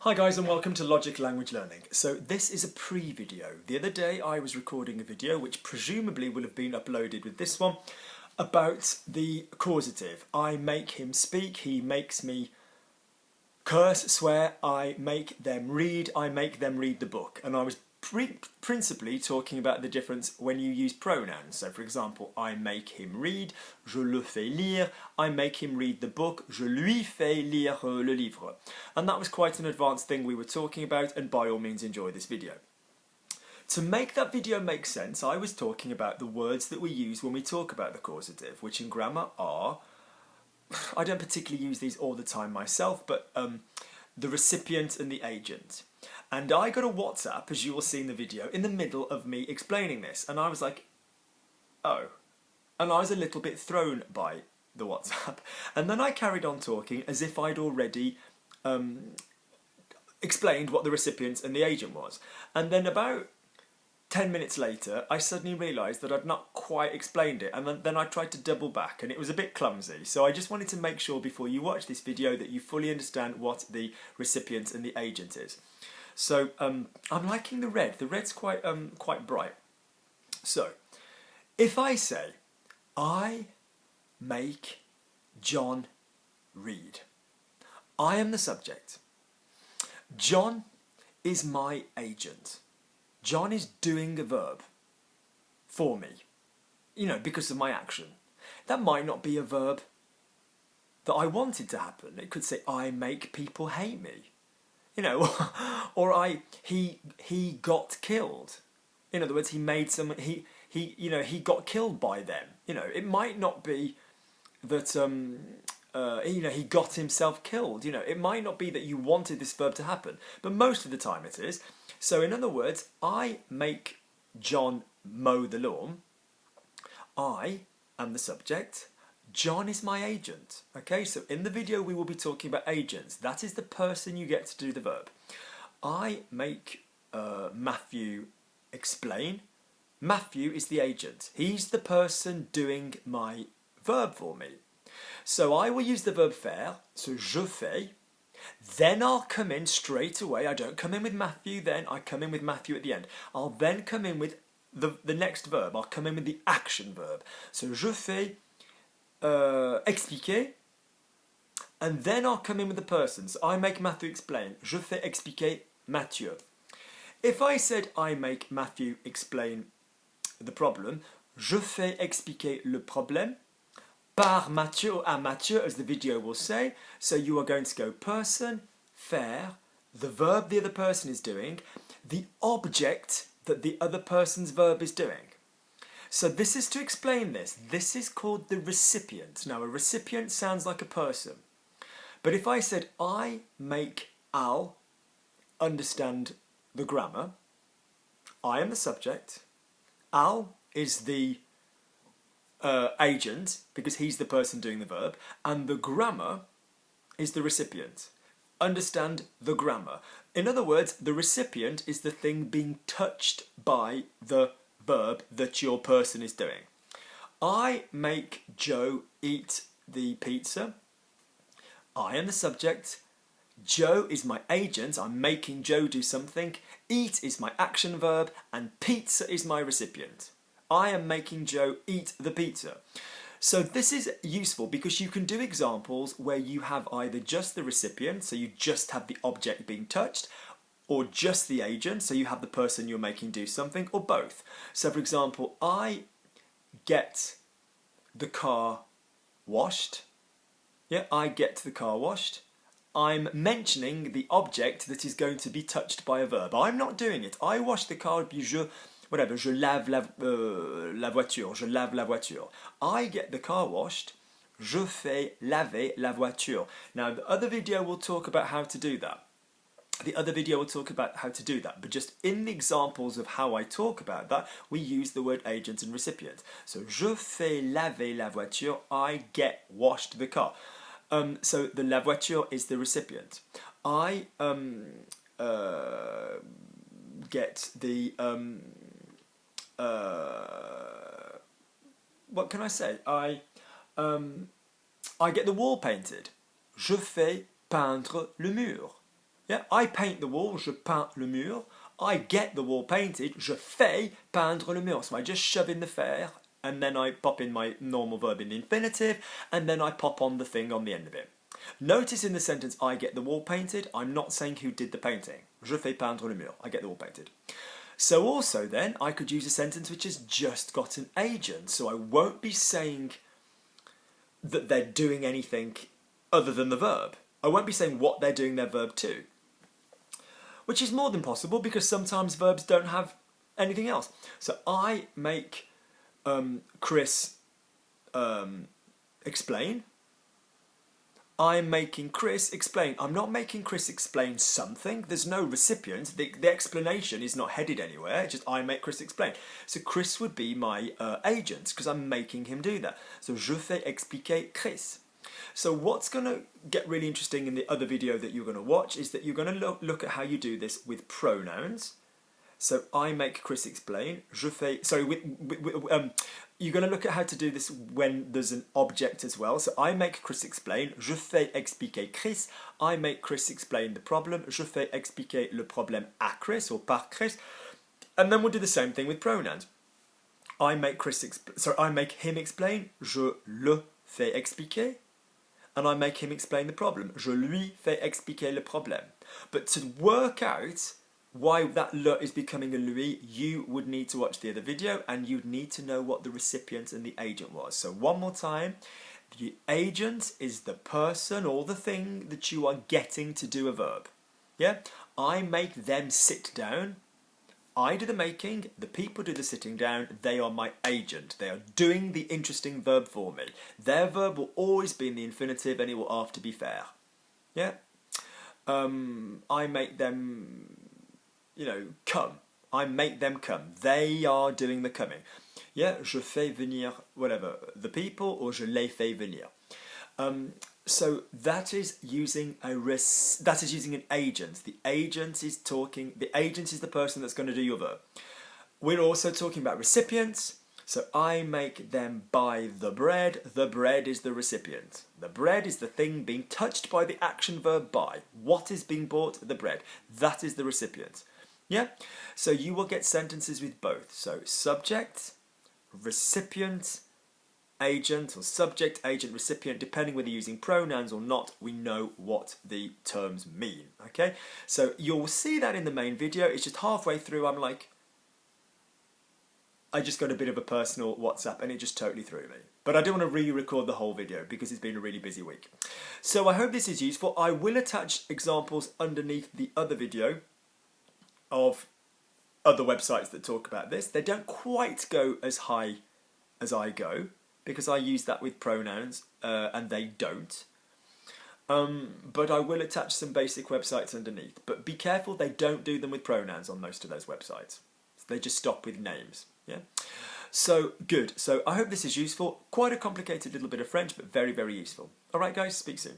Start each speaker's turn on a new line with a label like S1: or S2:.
S1: Hi guys and welcome to Logic Language Learning. So this is a pre-video. The other day I was recording a video which presumably will have been uploaded with this one about the causative. I make him speak, he makes me curse, swear, I make them read the book. And I was principally talking about the difference when you use pronouns. So for example, I make him read, je le fais lire, I make him read the book, je lui fais lire le livre. And that was quite an advanced thing we were talking about, and by all means enjoy this video. To make that video make sense, I was talking about the words that we use when we talk about the causative, which in grammar are, I don't particularly use these all the time myself, but the recipient and the agent. And I got a WhatsApp, as you will see in the video, in the middle of me explaining this. And I was like, oh. And I was a little bit thrown by the WhatsApp. And then I carried on talking as if I'd already explained what the recipient and the agent was. And then about 10 minutes later, I suddenly realised that I'd not quite explained it. And then I tried to double back, and it was a bit clumsy. So I just wanted to make sure before you watch this video that you fully understand what the recipient and the agent is. So I'm liking the red. The red's quite bright. So if I say, I make John read, I am the subject. John is my agent. John is doing a verb for me, because of my action. That might not be a verb that I wanted to happen. It could say, I make people hate me. Or he got killed. In other words, he made someone, he got killed by them. It might not be that, he got himself killed. It might not be that you wanted this verb to happen, but most of the time it is. So in other words, I make John mow the lawn. I am the subject. John is my agent. Okay, so in the video we will be talking about agents. That is the person you get to do the verb. I make Matthew explain. Matthew is the agent. He's the person doing my verb for me. So I will use the verb faire, so je fais. Then I'll come in straight away. I don't come in with Matthew then, I come in with Matthew at the end. I'll then come in with the next verb. I'll come in with the action verb. So je fais expliquer, and then I'll come in with the person. So I make Matthew explain. Je fais expliquer Mathieu. If I said I make Matthew explain the problem, je fais expliquer le problème par Mathieu ou à Mathieu, as the video will say. So you are going to go person, faire, the verb the other person is doing, the object that the other person's verb is doing. So this is to explain this. This is called the recipient. Now a recipient sounds like a person. But if I said I make Al understand the grammar, I am the subject, Al is the agent because he's the person doing the verb, and the grammar is the recipient. Understand the grammar. In other words, the recipient is the thing being touched by the verb that your person is doing. I make Joe eat the pizza. I am the subject. Joe is my agent. I'm making Joe do something. Eat is my action verb, and pizza is my recipient. I am making Joe eat the pizza. So this is useful because you can do examples where you have either just the recipient, so you just have the object being touched, or just the agent, so you have the person you're making do something, or both. So for example, I get the car washed. Yeah, I get the car washed. I'm mentioning the object that is going to be touched by a verb. I'm not doing it. I wash the car, je lave la voiture, je lave la voiture. I get the car washed, je fais laver la voiture. Now the other video will talk about how to do that. But just in the examples of how I talk about that, we use the word agent and recipient. So, je fais laver la voiture, I get washed the car. So the la voiture is the recipient. I get the, what can I say? I get the wall painted. Je fais peindre le mur. Yeah, I paint the wall, je peins le mur. I get the wall painted, je fais peindre le mur. So I just shove in the faire, and then I pop in my normal verb in the infinitive, and then I pop on the thing on the end of it. Notice in the sentence, I get the wall painted, I'm not saying who did the painting. Je fais peindre le mur. I get the wall painted. So also then, I could use a sentence which has just got an agent. So I won't be saying that they're doing anything other than the verb. I won't be saying what they're doing their verb to. Which is more than possible because sometimes verbs don't have anything else. So I make Chris explain. I'm making Chris explain. I'm not making Chris explain something. There's no recipient. The explanation is not headed anywhere. Just I make Chris explain. So Chris would be my agent because I'm making him do that. So je fais expliquer Chris. So what's going to get really interesting in the other video that you're going to watch is that you're going to look at how you do this with pronouns. So I make Chris explain. Je fais. Sorry, you're going to look at how to do this when there's an object as well. So I make Chris explain. Je fais expliquer Chris. I make Chris explain the problem. Je fais expliquer le problème à Chris or par Chris. And then we'll do the same thing with pronouns. I make I make him explain. Je le fais expliquer. And I make him explain the problem. Je lui fais expliquer le problème. But to work out why that le is becoming a lui, you would need to watch the other video and you'd need to know what the recipient and the agent was. So one more time, the agent is the person or the thing that you are getting to do a verb. Yeah? I make them sit down. I do the making, the people do the sitting down, they are my agent. They are doing the interesting verb for me. Their verb will always be in the infinitive and it will have to be fair. Yeah? I make them, come. I make them come. They are doing the coming. Yeah? Je fais venir, whatever, the people, or je les fais venir. So that is using an agent. The agent is talking. The agent is the person that's going to do your verb. We're also talking about recipients. So I make them buy the bread. The bread is the recipient. The bread is the thing being touched by the action verb buy. What is being bought? The bread. That is the recipient. Yeah? So you will get sentences with both. So subject, recipient, agent, or subject, agent, recipient, depending whether you're using pronouns or not, we know what the terms mean, okay? So you'll see that in the main video. It's just halfway through, I'm like, I just got a bit of a personal WhatsApp and it just totally threw me. But I don't want to re-record the whole video because it's been a really busy week. So I hope this is useful. I will attach examples underneath the other video of other websites that talk about this. They don't quite go as high as I go, because I use that with pronouns and they don't. But I will attach some basic websites underneath. But be careful, they don't do them with pronouns on most of those websites. They just stop with names. Yeah. So, good. So I hope this is useful. Quite a complicated little bit of French, but very, very useful. All right, guys, speak soon.